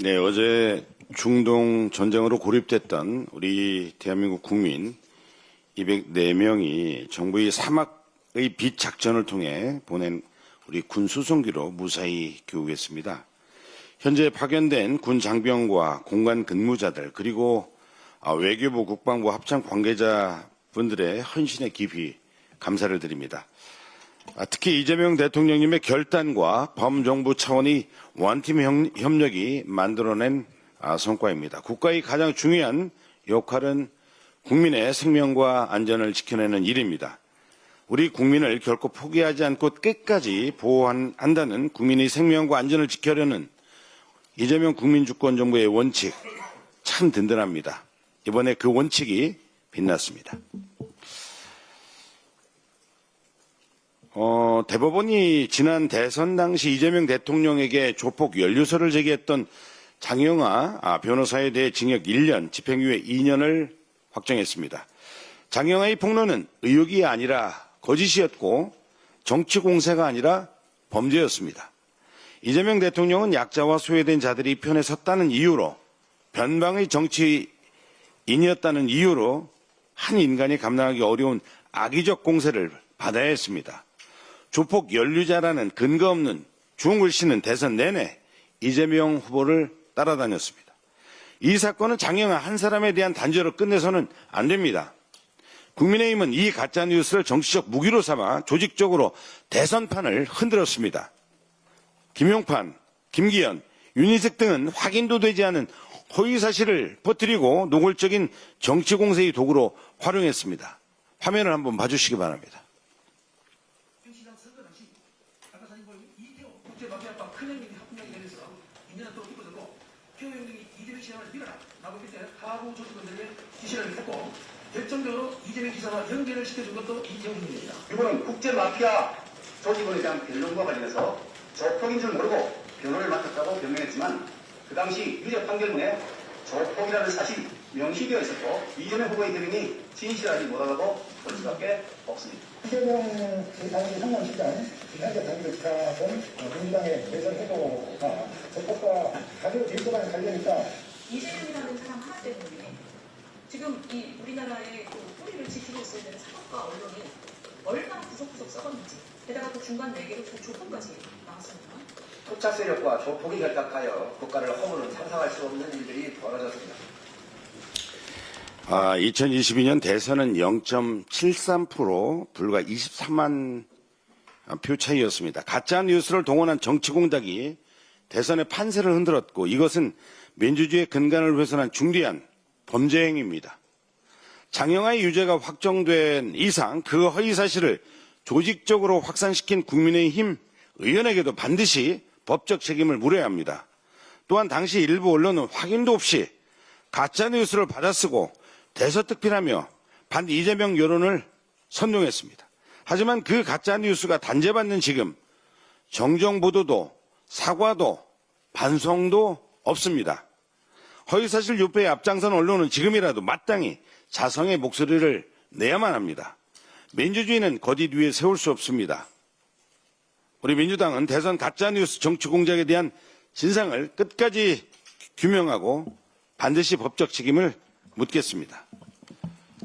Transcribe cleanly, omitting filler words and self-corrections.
네, 어제 중동 전쟁으로 고립됐던 우리 대한민국 국민 204명이 정부의 사막의 빛 작전을 통해 보낸 우리 군 수송기로 무사히 귀국했습니다. 현재 파견된 군 장병과 공관 근무자들 그리고 외교부 국방부 합참 관계자분들의 헌신에 깊이 감사를 드립니다. 특히 이재명 대통령님의 결단과 범정부 차원의 원팀 협력이 만들어낸 성과입니다. 국가의 가장 중요한 역할은 국민의 생명과 안전을 지켜내는 일입니다. 우리 국민을 결코 포기하지 않고 끝까지 보호한다는 국민의 생명과 안전을 지켜려는 이재명 국민주권정부의 원칙 참 든든합니다. 이번에 그 원칙이 빛났습니다. 대법원이 지난 대선 당시 이재명 대통령에게 조폭 연루설을 제기했던 장영하 변호사에 대해 징역 1년, 집행유예 2년을 확정했습니다. 장영하의 폭로는 의혹이 아니라 거짓이었고 정치 공세가 아니라 범죄였습니다. 이재명 대통령은 약자와 소외된 자들이 편에 섰다는 이유로 변방의 정치인이었다는 이유로 한 인간이 감당하기 어려운 악의적 공세를 받아야 했습니다. 조폭 연루자라는 근거 없는 주홍글씨는 대선 내내 이재명 후보를 따라다녔습니다. 이 사건은 장영하 한 사람에 대한 단죄로 끝내서는 안 됩니다. 국민의힘은 이 가짜뉴스를 정치적 무기로 삼아 조직적으로 대선판을 흔들었습니다. 김용판, 김기현, 윤희석 등은 확인도 되지 않은 허위사실을 퍼뜨리고 노골적인 정치공세의 도구로 활용했습니다. 화면을 한번 봐주시기 바랍니다. 국제마피아법 큰형님이 합력이 되면서 인연을 또 이끌고 표형님이 이재명 시장을 밀어라 라고 그때 하부 조직원들에게 지시를 했고 결정적으로 이재명 기사와 연결을 시켜준 것도 이재명입니다. 이번은 국제마피아 조직원에 대한 변론과 관련해서 조폭인 줄 모르고 변호를 맡았다고 변명했지만 그 당시 유죄 판결문에 조폭이라는 사실이 명시되어 있었고 이재명 후보의 대변인이 진실하지 못하다고 볼 수밖에 없습니다. 이재명 당시 성남시장 현재 당직자분 민주당의 대선 후보가 조폭과 가족 일부간 관련이다. 이재명이라는 사람 하나 때문에 지금 이 우리나라의 그 뿌리를 지키고 있어야 되는 사법과 언론이 얼마나 구석구석 썩었는지 게다가 또 중간 4개로 조폭까지 나왔습니다. 토착 세력과 조폭이 결탁하여 국가를 허무는 상상할 수 없는 일들이 벌어졌습니다. 2022년 대선은 0.73% 불과 23만 표 차이였습니다. 가짜 뉴스를 동원한 정치 공작이 대선의 판세를 흔들었고 이것은 민주주의의 근간을 훼손한 중대한 범죄 행위입니다. 장영하의 유죄가 확정된 이상 그 허위 사실을 조직적으로 확산시킨 국민의힘 의원에게도 반드시 법적 책임을 물어야 합니다. 또한 당시 일부 언론은 확인도 없이 가짜 뉴스를 받아쓰고 대서특필하며 반 이재명 여론을 선동했습니다. 하지만 그 가짜 뉴스가 단죄받는 지금 정정 보도도 사과도 반성도 없습니다. 허위사실 유포에 앞장선 언론은 지금이라도 마땅히 자성의 목소리를 내야만 합니다. 민주주의는 거짓 위에 세울 수 없습니다. 우리 민주당은 대선 가짜뉴스 정치 공작에 대한 진상을 끝까지 규명하고 반드시 법적 책임을 묻겠습니다.